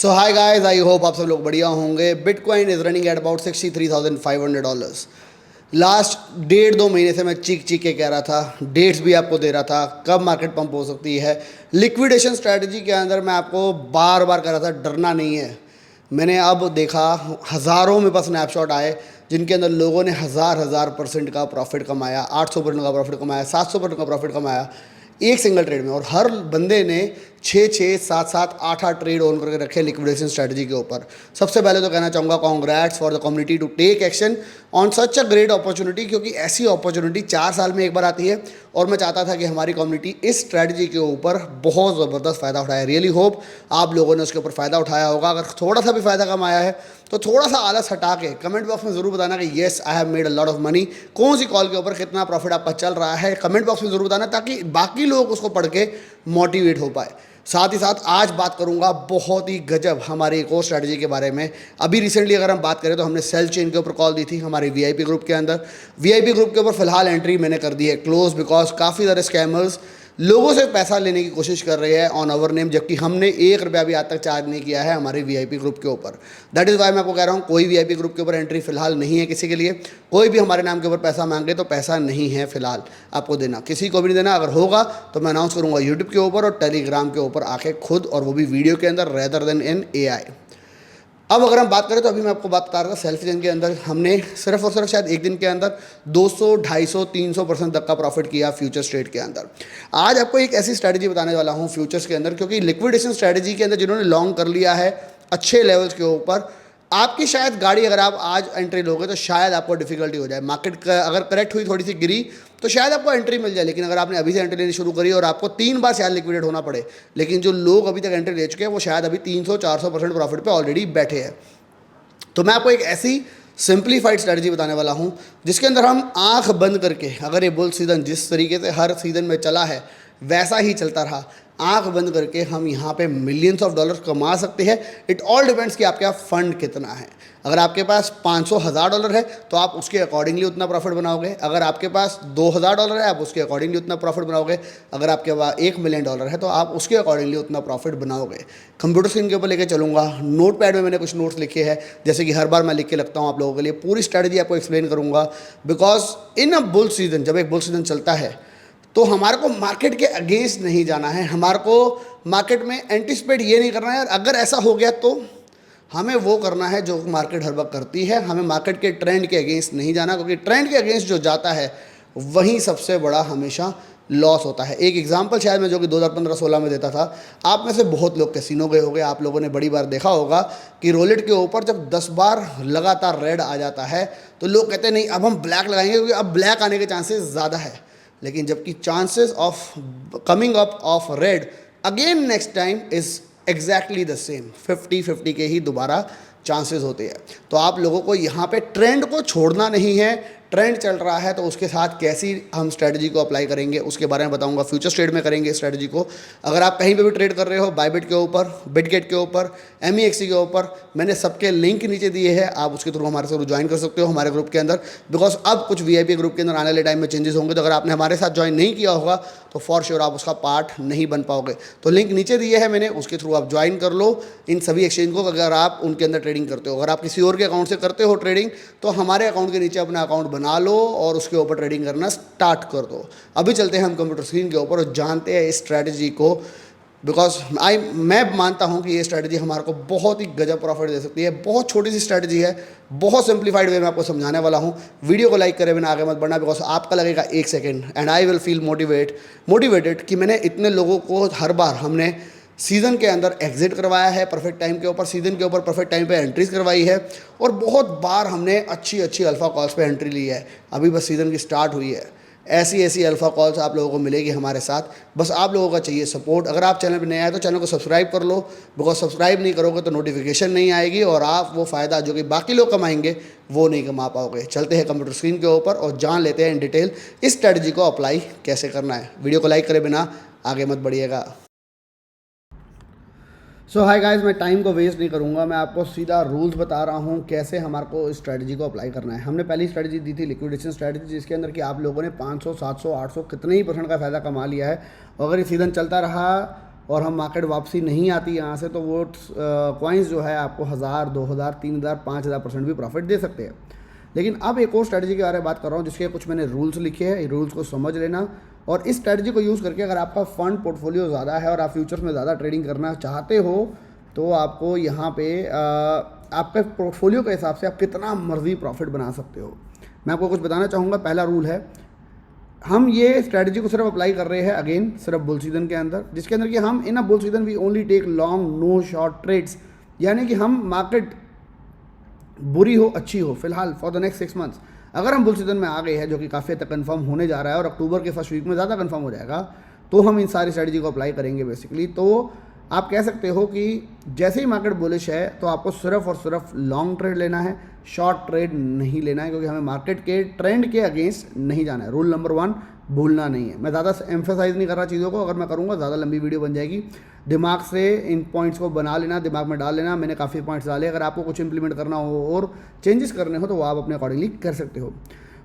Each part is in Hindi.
So hi guys, I hope आप सब लोग बढ़िया होंगे। Bitcoin is running at about $63,500। Last 1.5-2 महीने से मैं चीख चीख के कह रहा था, डेट्स भी आपको दे रहा था कब मार्केट पंप हो सकती है। लिक्विडेशन स्ट्रैटेजी के अंदर मैं आपको बार बार कह रहा था डरना नहीं है। मैंने अब देखा हज़ारों में पास स्नैपशॉट आए जिनके अंदर लोगों ने हज़ार परसेंट का प्रॉफिट कमाया, 800% का प्रॉफिट कमाया, 700% का प्रॉफिट कमाया एक सिंगल ट्रेड में। और हर बंदे ने 6-6, 7-7, 8-8 ट्रेड ऑन करके रखे लिक्विडेशन स्ट्रैटेजी के ऊपर। सबसे पहले तो कहना चाहूँगा congrats for the community to take action on such a great opportunity, क्योंकि ऐसी अपॉर्चुनिटी 4 साल में एक बार आती है और मैं चाहता था कि हमारी कम्युनिटी इस स्ट्रैटेजी के ऊपर बहुत ज़बरदस्त फ़ायदा उठाए। रियली होप आप लोगों ने उसके ऊपर फ़ायदा उठाया होगा। अगर थोड़ा सा भी फ़ायदा कमाया है तो थोड़ा सा आलस हटा के कमेंट बॉक्स में ज़रूर बताना कि yes I have made a lot of money. कौन सी कॉल के ऊपर कितना प्रॉफिट आपका चल रहा है कमेंट बॉक्स में ज़रूर बताना, ताकि बाकी लोग उसको पढ़ के मोटिवेट हो पाए। साथ ही साथ आज बात करूंगा बहुत ही गजब हमारी एक और स्ट्रैटेजी के बारे में। अभी रिसेंटली अगर हम बात करें तो हमने सेल चेन के ऊपर कॉल दी थी हमारे वीआईपी ग्रुप के अंदर। वीआईपी ग्रुप के ऊपर फिलहाल एंट्री मैंने कर दी है क्लोज, बिकॉज काफ़ी सारे स्कैमर्स लोगों से पैसा लेने की कोशिश कर रहे हैं ऑन आवर नेम, जबकि हमने 1 रुपया भी आज तक चार्ज नहीं किया है हमारे वीआईपी ग्रुप के ऊपर। दैट इज़ वाई मैं आपको कह रहा हूँ कोई वीआईपी ग्रुप के ऊपर एंट्री फिलहाल नहीं है किसी के लिए। कोई भी हमारे नाम के ऊपर पैसा मांगे तो पैसा नहीं है फिलहाल आपको देना, किसी को भी नहीं देना। अगर होगा तो मैं अनाउंस करूँगा यूट्यूब के ऊपर और टेलीग्राम के ऊपर आके खुद, और वो भी वीडियो के अंदर रेदर देन इन एआई। अब अगर हम बात करें तो अभी मैं आपको बात बता रहा था सेल्फ जन के अंदर हमने सिर्फ और सिर्फ शायद एक दिन के अंदर 200, 250, 300% तक का प्रॉफिट किया फ्यूचर्स ट्रेड के अंदर। आज आपको एक ऐसी स्ट्रैटेजी बताने वाला हूँ फ्यूचर्स के अंदर, क्योंकि लिक्विडेशन स्ट्रैटेजी के अंदर जिन्होंने लॉन्ग कर लिया है अच्छे लेवल्स के ऊपर, आपकी शायद गाड़ी अगर आप आज एंट्री लोगे तो शायद आपको डिफिकल्टी हो जाए। मार्केट अगर करेक्ट हुई, थोड़ी सी गिरी तो शायद आपको एंट्री मिल जाए, लेकिन अगर आपने अभी से एंट्री लेनी शुरू करी और आपको 3 बार शायद लिक्विडेट होना पड़े, लेकिन जो लोग अभी तक एंट्री ले चुके हैं वो शायद अभी 300-400% प्रॉफिट पे ऑलरेडी बैठे हैं। तो मैं आपको एक ऐसी सिंप्लीफाइड स्ट्रैटेजी बताने वाला हूं जिसके अंदर हम आंख बंद करके, अगर ये बुल सीज़न जिस तरीके से हर सीज़न में चला है वैसा ही चलता रहा, आंख बंद करके हम यहाँ पे मिलियंस ऑफ डॉलर्स कमा सकते हैं। इट ऑल डिपेंड्स कि आपके पास फंड कितना है। अगर आपके पास $500,000 है तो आप उसके अकॉर्डिंगली उतना प्रॉफिट बनाओगे। अगर आपके पास $2,000 है आप उसके अकॉर्डिंगली उतना प्रॉफिट बनाओगे। अगर आपके पास $1 मिलियन है तो आप उसके अकॉर्डिंगली उतना प्रॉफिट बनाओगे। कंप्यूटर स्क्रीन के ऊपर लेके चलूँगा, नोट पैड में मैंने कुछ नोट्स लिखे हैं, जैसे कि हर बार मैं लिख के लगता हूँ आप लोगों के लिए। पूरी स्ट्रैटेजी आपको एक्सप्लेन करूँगा, because in a bull season, जब एक बुल सीजन चलता है तो हमारे को मार्केट के अगेंस्ट नहीं जाना है। हमारे को मार्केट में एंटिसिपेट ये नहीं करना है, अगर ऐसा हो गया तो हमें वो करना है जो मार्केट हर वक्त करती है। हमें मार्केट के ट्रेंड के अगेंस्ट नहीं जाना, क्योंकि ट्रेंड के अगेंस्ट जो जाता है वहीं सबसे बड़ा हमेशा लॉस होता है। एक एग्जांपल शायद मैं जो कि 2015-16 में देता था, आप में से बहुत लोग कैसीनो गए होंगे, आप लोगों ने बड़ी बार देखा होगा कि रोलेट के ऊपर जब 10 बार लगातार रेड आ जाता है तो लोग कहते हैं नहीं अब हम ब्लैक लगाएंगे, क्योंकि अब ब्लैक आने के चांसेस ज़्यादा है। लेकिन जबकि chances of coming up of red again next time is exactly the same, 50-50 के ही दोबारा चांसेस होते हैं। तो आप लोगों को यहाँ पे ट्रेंड को छोड़ना नहीं है। ट्रेंड चल रहा है तो उसके साथ कैसी हम स्ट्रैटेजी को अप्लाई करेंगे उसके बारे में बताऊंगा। फ्यूचर ट्रेड में करेंगे स्ट्रैटेजी को। अगर आप कहीं पे भी ट्रेड कर रहे हो, बायबिट के ऊपर, बिटगेट के ऊपर, MEXC के ऊपर, मैंने सबके लिंक नीचे दिए हैं, आप उसके थ्रू हमारे साथ ज्वाइन कर सकते हो हमारे ग्रुप के अंदर। बिकॉज अब कुछ VIP ग्रुप के अंदर आने वाले टाइम में चेंजेस होंगे, तो अगर आपने हमारे साथ ज्वाइन नहीं किया होगा तो फॉर श्योर आप उसका पार्ट नहीं बन पाओगे। तो लिंक नीचे दिए है मैंने, उसके थ्रू आप ज्वाइन कर लो इन सभी एक्सचेंज को, अगर आप उनके अंदर ट्रेडिंग करते हो। अगर आप किसी और के अकाउंट से करते हो ट्रेडिंग तो हमारे अकाउंट के नीचे अपना अकाउंट बना लो और उसके ऊपर ट्रेडिंग करना स्टार्ट कर दो। अभी चलते हैं हम कंप्यूटर स्क्रीन के ऊपर और जानते हैं इस स्ट्रैटेजी को, बिकॉज मैं मानता हूं कि ये स्ट्रैटेजी हमारे को बहुत ही गजब प्रॉफिट दे सकती है। बहुत छोटी सी स्ट्रैटेजी है, बहुत सिंप्लीफाइड वे में आपको समझाने वाला हूं। वीडियो को लाइक करे बिना आगे मत बढ़ना, बिकॉज आपका लगेगा 1 second and I will feel motivated कि मैंने इतने लोगों को हर बार हमने सीज़न के अंदर एग्जिट करवाया है परफेक्ट टाइम के ऊपर, सीज़न के ऊपर परफेक्ट टाइम पे एंट्रीज करवाई है, और बहुत बार हमने अच्छी अल्फ़ा कॉल्स पे एंट्री ली है। अभी बस सीज़न की स्टार्ट हुई है। ऐसी अल्फ़ा कॉल्स आप लोगों को मिलेगी हमारे साथ, बस आप लोगों का चाहिए सपोर्ट। अगर आप चैनल पर नए आए तो चैनल को सब्सक्राइब कर लो, बिकॉज सब्सक्राइब नहीं करोगे तो नोटिफिकेशन नहीं आएगी और आप वो फ़ायदा जो कि बाकी लोग कमाएंगे वो नहीं कमा पाओगे। चलते हैं कंप्यूटर स्क्रीन के ऊपर और जान लेते हैं इन डिटेल इस स्ट्रैटेजी को अप्लाई कैसे करना है। वीडियो को लाइक करे बिना आगे मत बढ़िएगा। सो हाय गाइस, मैं टाइम को वेस्ट नहीं करूंगा, मैं आपको सीधा रूल्स बता रहा हूं कैसे हमारे को इस स्ट्रैटेजी को अप्लाई करना है। हमने पहली स्ट्रैटेजी दी थी लिक्विडेशन स्ट्रैटेजी, जिसके अंदर कि आप लोगों ने 500, 700, 800 कितने ही % का फ़ायदा कमा लिया है। अगर ये सीज़न चलता रहा और हम मार्केट वापसी नहीं आती यहाँ से, तो वो कॉइन्स जो है आपको 1000, 2000, 3000, 5000% भी प्रॉफिट दे सकते हैं। लेकिन अब एक और स्ट्रैटेजी के बारे में बात कर रहा हूँ जिसके कुछ मैंने रूल्स लिखे हैं, रूल्स को समझ लेना, और इस स्ट्रैटेजी को यूज़ करके अगर आपका फंड पोर्टफोलियो ज़्यादा है और आप फ्यूचर्स में ज़्यादा ट्रेडिंग करना चाहते हो तो आपको यहाँ पे आपके पोर्टफोलियो के हिसाब से आप कितना मर्जी प्रॉफिट बना सकते हो। मैं आपको कुछ बताना चाहूँगा। पहला रूल है, हम ये स्ट्रैटेजी को सिर्फ अप्लाई कर रहे हैं अगेन सिर्फ बुल सीजन के अंदर, जिसके अंदर कि हम in a bull season we only take long no short trades, यानी कि हम मार्केट बुरी हो अच्छी हो फिलहाल फॉर द नेक्स्ट 6 मंथ्स, अगर हम बुल सीजन में आ गए हैं जो कि काफ़ी तक कंफर्म होने जा रहा है और अक्टूबर के फर्स्ट वीक में ज़्यादा कंफर्म हो जाएगा, तो हम इन सारी स्ट्रैटेजी को अप्लाई करेंगे बेसिकली। तो आप कह सकते हो कि जैसे ही मार्केट बुलिश है तो आपको सिर्फ और सिर्फ लॉन्ग ट्रेड लेना है, शॉर्ट ट्रेड नहीं लेना है, क्योंकि हमें मार्केट के ट्रेंड के अगेंस्ट नहीं जाना है। रूल नंबर 1 भूलना नहीं है। मैं ज़्यादा एम्फेसाइज नहीं कर रहा चीज़ों को, अगर मैं करूँगा ज़्यादा लंबी वीडियो बन जाएगी। दिमाग से इन पॉइंट्स को बना लेना, दिमाग में डाल लेना। मैंने काफ़ी पॉइंट्स डाले, अगर आपको कुछ इंप्लीमेंट करना हो और चेंजेस करने हो तो वो आप अपने अकॉर्डिंगली कर सकते हो।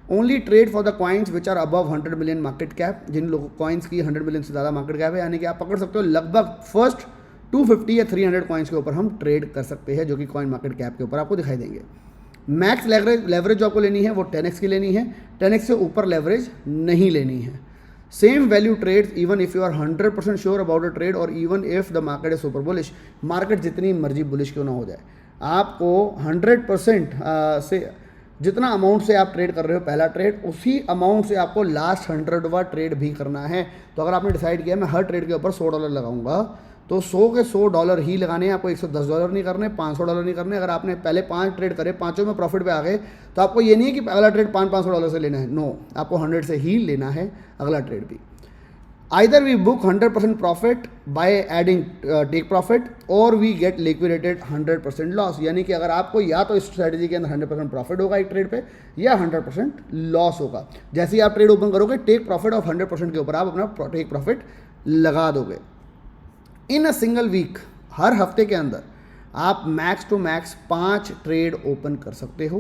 Only trade for the coins which are above 100 million market cap, जिन लोगों कॉइन्स की 100 मिलियन से ज़्यादा मार्केट कैप है, यानी कि आप पकड़ सकते हो लगभग फर्स्ट 250 या 300 कॉइन्स के ऊपर हम ट्रेड कर सकते हैं, जो कि कॉइन मार्केट कैप के ऊपर आपको दिखाई देंगे। मैक्स लेवरेज जो आपको लेनी है वो 10x की लेनी है, 10x से ऊपर लेवरेज नहीं लेनी है। Same value trades even if you are 100% sure about a trade और even if the market is super bullish, market जितनी मर्जी बुलिश क्यों ना हो जाए, आपको 100% से जितना अमाउंट से आप ट्रेड कर रहे हो पहला ट्रेड, उसी अमाउंट से आपको लास्ट 100वां ट्रेड भी करना है। तो अगर आपने डिसाइड किया मैं हर ट्रेड के ऊपर $100 लगाऊंगा, तो 100 के $100 ही लगाने हैं, आपको $110 नहीं करने, $500 नहीं करने। अगर आपने पहले 5 ट्रेड करे, पाँचों में प्रॉफिट पे आ गए, तो आपको ये नहीं है कि पहला ट्रेड $500 से लेना है, नो, आपको 100 से ही लेना है अगला ट्रेड भी। Either we book 100% profit by adding take profit और वी गेट लिक्विडेटेड 100% लॉस, यानी कि अगर आपको या तो इस स्ट्रैटेजी के अंदर 100% प्रॉफिट होगा एक ट्रेड पे या 100% लॉस होगा। जैसे ही आप ट्रेड ओपन करोगे टेक प्रॉफिट ऑफ 100% के ऊपर आप अपना टेक प्रॉफिट लगा दोगे। इन अ सिंगल वीक, हर हफ्ते के अंदर आप max to max 5 trade open कर सकते हो,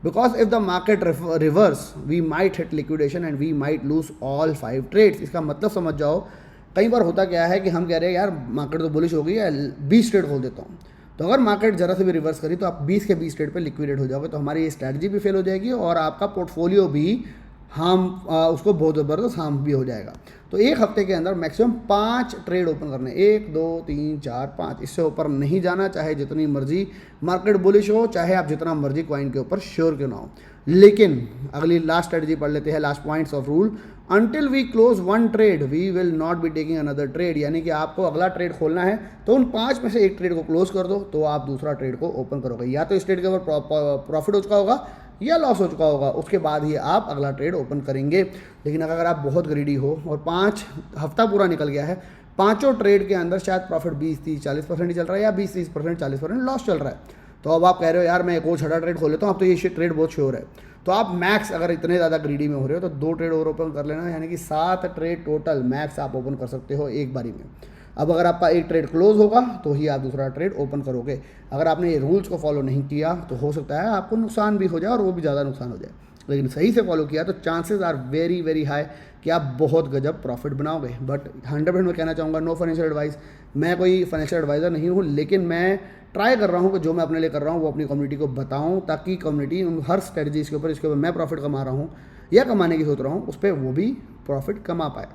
because if the market reverse we might hit liquidation and we might lose all 5 trades. इसका मतलब समझ जाओ, कई बार होता क्या है कि हम कह रहे हैं यार मार्केट तो बुलिश हो गई है, 20 ट्रेड खोल देता हूँ, तो अगर मार्केट जरा से भी रिवर्स करी तो आप 20 के 20 ट्रेड पे लिक्विडेट हो जाओगे, तो हमारी ये स्ट्रैटेजी भी फेल हो जाएगी और आपका पोर्टफोलियो भी उसको बहुत ज़बरदस्त हार्म भी हो जाएगा। तो एक हफ्ते के अंदर मैक्सिमम 5 ट्रेड ओपन करने, 1 2 3 4 5, इससे ऊपर नहीं जाना, चाहे जितनी मर्जी मार्केट बुलिश हो, चाहे आप जितना मर्जी कॉइन के ऊपर श्योर क्यों ना हो। लेकिन अगली लास्ट स्ट्रेटजी पढ़ लेते हैं, last points of rule. Until we close 1 trade we will not be taking another trade, यानी कि आपको अगला ट्रेड खोलना है तो उन 5 में से एक ट्रेड को क्लोज कर दो, तो आप दूसरा ट्रेड को ओपन करोगे। या तो इस ट्रेड के ऊपर प्रॉफिट हो चुका होगा या लॉस हो चुका होगा, उसके बाद ही आप अगला ट्रेड ओपन करेंगे। लेकिन अगर आप बहुत ग्रीडी हो और 5 हफ्ता पूरा निकल गया है, पाँचों ट्रेड के अंदर शायद प्रॉफिट 20-30-40% ही चल रहा है या 20-30% 40% लॉस चल रहा है, तो अब आप कह रहे हो यार मैं एक और छठा ट्रेड खोल लेता हूँ, अब तो ये ट्रेड बहुत श्योर है, तो आप मैक्स अगर इतने ज़्यादा ग्रीडी में हो रहे हो तो 2 ट्रेड और ओपन कर लेना, यानी कि 7 ट्रेड टोटल मैक्स आप ओपन कर सकते हो एक बारी में। अब अगर आपका एक ट्रेड क्लोज होगा तो ही आप दूसरा ट्रेड ओपन करोगे। अगर आपने ये रूल्स को फॉलो नहीं किया तो हो सकता है आपको नुकसान भी हो जाए और वो भी ज़्यादा नुकसान हो जाए, लेकिन सही से फॉलो किया तो chances are very very high कि आप बहुत गजब प्रॉफिट बनाओगे। बट 100% मैं कहना चाहूँगा, नो फाइनेंशियल एडवाइस, मैं कोई फाइनेंशियल एडवाइज़र नहीं हूँ, लेकिन मैं ट्राई कर रहा हूँ कि जो मैं अपने लिए कर रहा हूँ वो अपनी कम्युनिटी को बताऊँ, ताकि कम्युनिटी हर स्ट्रेटजी इसके ऊपर मैं प्रॉफिट कमा रहा हूँ या कमाने की सोच रहा हूँ उस पर वो भी प्रॉफिट कमा पाए।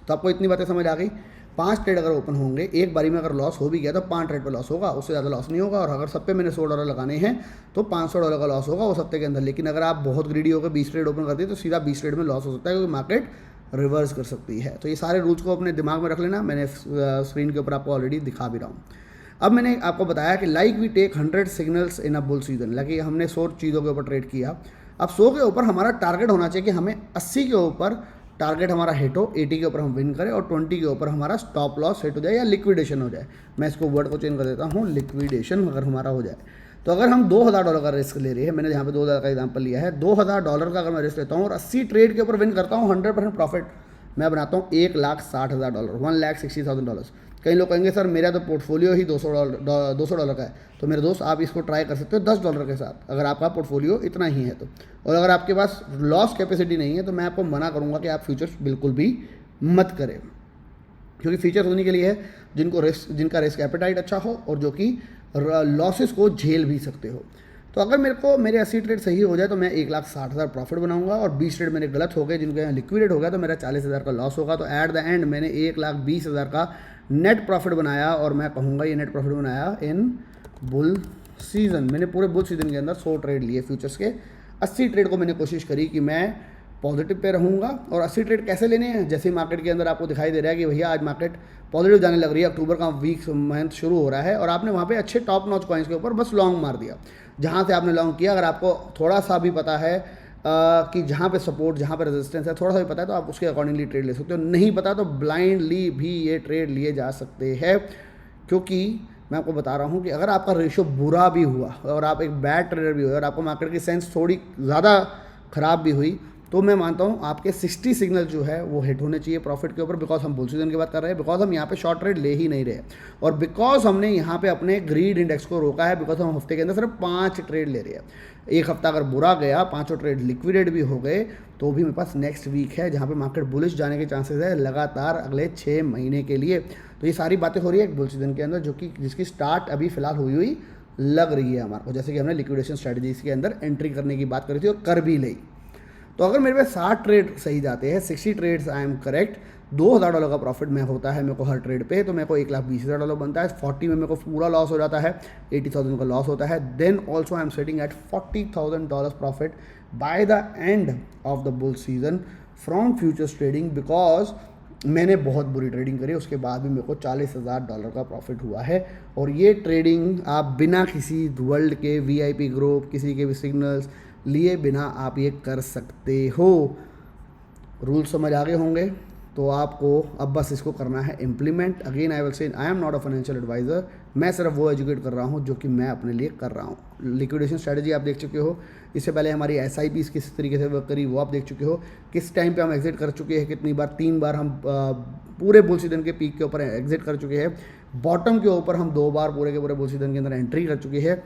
तो आपको इतनी बातें समझ आ गई। 5 ट्रेड अगर ओपन होंगे, एक बारी में अगर लॉस हो भी गया तो 5 ट्रेड पे लॉस होगा, उससे ज़्यादा लॉस नहीं होगा। और अगर सब पे मैंने $100 लगाने हैं तो $500 का लॉस होगा उस हफ्ते के अंदर। लेकिन अगर आप बहुत ग्रीडी होकर 20 ट्रेड ओपन करते हैं तो सीधा 20 ट्रेड में लॉस हो सकता है, क्योंकि मार्केट रिवर्स कर सकती है। तो ये सारे रूल्स को अपने दिमाग में रख लेना, मैंने स्क्रीन के ऊपर आपको ऑलरेडी दिखा भी रहा हूँ। अब मैंने आपको बताया कि like we take 100 signals in a bull season, like हमने 100 चीज़ों के ऊपर ट्रेड किया। अब 100 के ऊपर हमारा टारगेट होना चाहिए कि हमें 80 के ऊपर टारगेट हमारा हिट हो, 80 के ऊपर हम विन करें और 20 के ऊपर हमारा स्टॉप लॉस हिट हो जाए या लिक्विडेशन हो जाए। मैं इसको वर्ड को चेंज कर देता हूँ, लिक्विडेशन अगर हमारा हो जाए। तो अगर हम $2000 का रिस्क ले रहे हैं, मैंने यहाँ पे 2000 का एग्जांपल लिया है, $2000 का अगर मैं रिस्क लेता हूँ और 80 ट्रेड के ऊपर विन करता हूँ 100% प्रॉफिट, मैं बनाता हूँ $1,60,000, $1,60,000। कई लोग कहेंगे सर मेरा तो पोर्टफोलियो ही $200 का है, तो मेरे दोस्त आप इसको ट्राई कर सकते हो $10 के साथ, अगर आपका पोर्टफोलियो इतना ही है तो। और अगर आपके पास लॉस कैपेसिटी नहीं है तो मैं आपको मना करूंगा कि आप फ्यूचर्स बिल्कुल भी मत करें। क्योंकि फीचर्स उन्हीं के लिए है जिनका रिस्क एपेटाइट अच्छा हो और जो कि लॉसेस को झेल भी सकते हो। तो अगर मेरे 80 ट्रेड सही हो जाए तो मैं 1,60,000 प्रॉफिट बनाऊंगा, और 20 ट्रेड मेरे गलत हो गए जिनके यहाँ लिक्विडेट हो गया तो मेरा 40,000 का लॉस होगा। तो एट द एंड मैंने 1,20,000 का नेट प्रॉफिट बनाया, और मैं कहूँगा ये नेट प्रॉफिट बनाया इन बुल सीज़न। मैंने पूरे बुल सीज़न के अंदर 100 ट्रेड लिए फ्यूचर्स के। 80 ट्रेड को मैंने कोशिश करी कि मैं पॉजिटिव पे रहूँगा। और 80 ट्रेड कैसे लेने हैं, जैसे मार्केट के अंदर आपको दिखाई दे रहा है कि भैया आज मार्केट पॉजिटिव जाने लग रही है, अक्टूबर का मंथ शुरू हो रहा है, और आपने वहाँ पे अच्छे टॉप नॉच कॉइन्स के ऊपर बस लॉन्ग मार दिया। जहाँ से आपने लॉन्ग किया, अगर आपको थोड़ा सा भी पता है कि जहाँ पे सपोर्ट, जहाँ पे रेजिस्टेंस है, थोड़ा सा भी पता है तो आप उसके अकॉर्डिंगली ट्रेड ले सकते हो। नहीं पता तो ब्लाइंडली भी ये ट्रेड लिए जा सकते हैं, क्योंकि मैं आपको बता रहा हूँ कि अगर आपका रेशियो बुरा भी हुआ और आप एक बैड ट्रेडर भी हुए और आपको मार्केट की सेंस थोड़ी ज़्यादा ख़राब भी हुई, तो मैं मानता हूँ आपके 60 सिग्नल जो है वो हिट होने चाहिए प्रॉफिट के ऊपर, बिकॉज हम बुल सीजन की बात कर रहे हैं, बिकॉज हम यहाँ पे शॉर्ट ट्रेड ले ही नहीं रहे, और बिकॉज हमने यहाँ पे अपने ग्रीड इंडेक्स को रोका है, बिकॉज हम हफ्ते के अंदर सिर्फ 5 ट्रेड ले रहे हैं। एक हफ्ता अगर बुरा गया, 5 ट्रेड लिक्विडेट भी हो गए, तो भी मेरे पास नेक्स्ट वीक है जहाँ पे मार्केट बुलिश जाने के चांसेस है लगातार अगले 6 महीने के लिए। तो ये सारी बातें हो रही है एक बुल सीजन के अंदर, जो कि जिसकी स्टार्ट अभी फिलहाल हुई लग रही है हमारे को, जैसे कि हमने लिक्विडेशन स्ट्रेटजीज के अंदर एंट्री करने की बात करी थी और कर भी ली। तो अगर मेरे पे 60 ट्रेड सही जाते हैं, 60 ट्रेड्स आई एम करेक्ट, $2,000 का प्रॉफिट में होता है मेरे को हर ट्रेड पे, तो मेरे को $1,20,000 बनता है। 40 में मेरे को पूरा लॉस हो जाता है, 80,000 का लॉस होता है। Then also I am setting at $40,000 profit by the end of the bull season from futures trading, because मैंने बहुत बुरी ट्रेडिंग करी, उसके बाद भी मेरे को $40,000 का प्रॉफिट हुआ है। और ये ट्रेडिंग आप बिना किसी वर्ल्ड के VIP ग्रुप, किसी के भी सिग्नल्स लिए बिना आप ये कर सकते हो। रूल समझ आ गए होंगे, तो आपको अब बस इसको करना है implement. Again I will say I am not a financial adviser, मैं सिर्फ वो एजुकेट कर रहा हूँ जो कि मैं अपने लिए कर रहा हूँ। लिक्विडेशन स्ट्रैटेजी आप देख चुके हो, इससे पहले हमारी SIPs किस तरीके से वर्क करी वो आप देख चुके हो, किस टाइम पे हम एग्जिट कर चुके हैं, कितनी बार, 3 बार हम पूरे बुल सीजन के पीक के ऊपर एग्जिट कर चुके हैं, बॉटम के ऊपर हम 2 बार पूरे के पूरे बुल सीजन के अंदर एंट्री कर चुके हैं।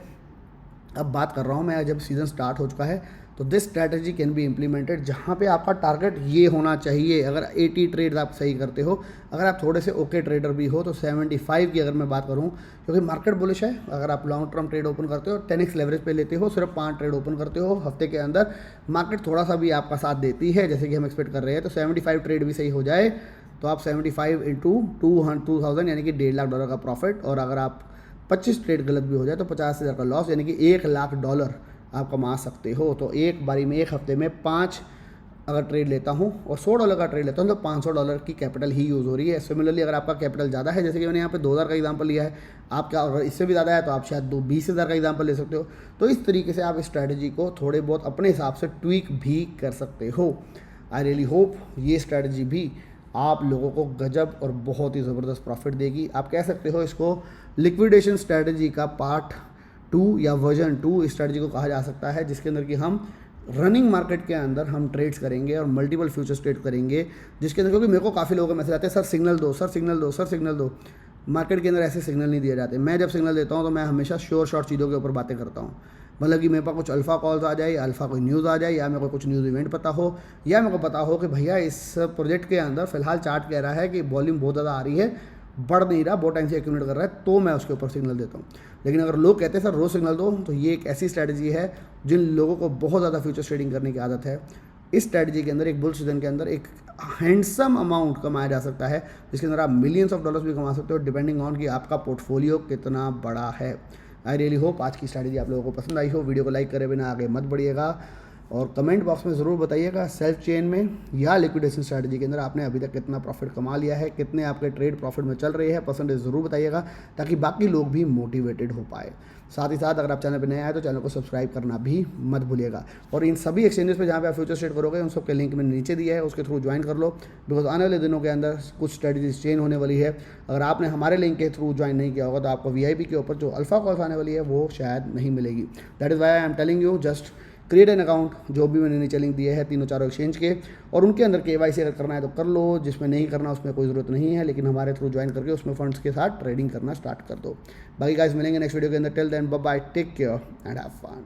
अब बात कर रहा हूँ मैं, जब सीज़न स्टार्ट हो चुका है तो this strategy can be implemented, जहाँ पे आपका टारगेट ये होना चाहिए। अगर 80 ट्रेड्स आप सही करते हो, अगर आप थोड़े से ओके ट्रेडर भी हो, तो 75 की अगर मैं बात करूँ, क्योंकि मार्केट बुलिश है, अगर आप लॉन्ग टर्म ट्रेड ओपन करते हो, 10x लेवरेज पे लेते हो, सिर्फ 5 ट्रेड ओपन करते हो हफ्ते के अंदर, मार्केट थोड़ा सा भी आपका साथ देती है जैसे कि हम एक्सपेक्ट कर रहे हैं, तो 75 ट्रेड भी सही हो जाए तो आप 75 इंटू 2,000 यानी कि $1,50,000 का प्रॉफिट, और अगर आप 25 ट्रेड गलत भी हो जाए तो 50,000 का लॉस, यानी कि $1,00,000 आप कमा सकते हो। तो एक बारी में, एक हफ्ते में 5 अगर ट्रेड लेता हूँ और $100 का ट्रेड लेता हूँ तो $500 की कैपिटल ही यूज़ हो रही है। सिमिलरली अगर आपका कैपिटल ज़्यादा है, जैसे कि मैंने यहाँ पे 2,000 का एग्जांपल लिया है, आपका अगर इससे भी ज़्यादा है तो आप शायद 20,000 का एग्जांपल ले सकते हो। तो इस तरीके से आप इस स्ट्रैटेजी को थोड़े बहुत अपने हिसाब से ट्वीक भी कर सकते हो। आई रियली होप ये स्ट्रैटेजी भी आप लोगों को गजब और बहुत ही ज़बरदस्त प्रॉफिट देगी। आप कह सकते हो इसको लिक्विडेशन स्ट्रैटेजी का पार्ट 2 या वर्जन 2 इस स्ट्रैटेजी को कहा जा सकता है, जिसके अंदर कि हम रनिंग मार्केट के अंदर हम ट्रेड्स करेंगे और मल्टीपल फ्यूचर्स ट्रेड करेंगे, जिसके अंदर, क्योंकि मेरे को काफ़ी लोगों के मैसेज आते हैं, सर सिग्नल दो, सर सिग्नल दो, सर सिग्नल दो। मार्केट के अंदर ऐसे सिग्नल नहीं दिए जाते। मैं जब सिग्नल देता हूँ तो मैं हमेशा श्योर शॉर्ट चीज़ों के ऊपर बातें करता हूँ, मतलब कि मेरे पास कुछ अल्फ़ा कॉल्स आ जाए, अल्फ़ा कोई न्यूज़ आ जाए, या मेरे को कुछ न्यूज़ इवेंट पता हो, या मेरे को पता हो कि भैया इस प्रोजेक्ट के अंदर फ़िलहाल चार्ट कह रहा है कि वॉल्यूम बहुत ज़्यादा आ रही है, बढ़ नहीं रहा, बहुत टाइम से एक्यूमुलेट कर रहा है, तो मैं उसके ऊपर सिग्नल देता हूँ। लेकिन अगर लोग कहते हैं सर रोज़ सिग्नल दो, तो ये एक ऐसी स्ट्रैटेजी है जिन लोगों को बहुत ज़्यादा फ्यूचर ट्रेडिंग करने की आदत है। इस स्ट्रैटेजी के अंदर एक बुल सीजन के अंदर एक हैंडसम अमाउंट कमाया जा सकता है, जिसके अंदर आप मिलियंस ऑफ डॉलर्स भी कमा सकते हो, डिपेंडिंग ऑन कि आपका पोर्टफोलियो कितना बड़ा है। आई रियली होप आज की स्ट्रैटेजी आप लोगों को पसंद आई हो। वीडियो को लाइक करे बिना आगे मत बढ़िएगा, और कमेंट बॉक्स में ज़रूर बताइएगा सेल्फ चेन में या लिक्विडेशन स्ट्रैटेजी के अंदर आपने अभी तक कितना प्रॉफिट कमा लिया है, कितने आपके ट्रेड प्रॉफिट में चल रहे हैं, परसेंटेज ज़रूर बताइएगा, ताकि बाकी लोग भी मोटिवेटेड हो पाए। साथ ही साथ अगर आप चैनल पर नए आए तो चैनल को सब्सक्राइब करना भी मत भूलिएगा, और इन सभी एक्सचेंजेस पे जहाँ पे आप फ्यूचर ट्रेड करोगे उन सबके लिंक मैंने नीचे दिया है, उसके थ्रू ज्वाइन कर लो, बिकॉज आने वाले दिनों के अंदर कुछ स्ट्रैटेजीज चेंज होने वाली है। अगर आपने हमारे लिंक के थ्रू ज्वाइन नहीं किया होगा तो आपको VIP के ऊपर जो अल्फा कॉल्स आने वाली है वो शायद नहीं मिलेगी। That is why I am telling you, just create an account, जो भी मैंने नीचे लिंक दिए हैं 3-4 एक्सचेंज के, और उनके अंदर KYC अगर करना है तो कर लो, जिसमें नहीं करना उसमें कोई ज़रूरत नहीं है, लेकिन हमारे थ्रू ज्वाइन करके उसमें फंड्स के साथ ट्रेडिंग करना स्टार्ट कर दो। बाकी गाइस मिलेंगे नेक्स्ट वीडियो के अंदर, till then bye bye, take care and have fun.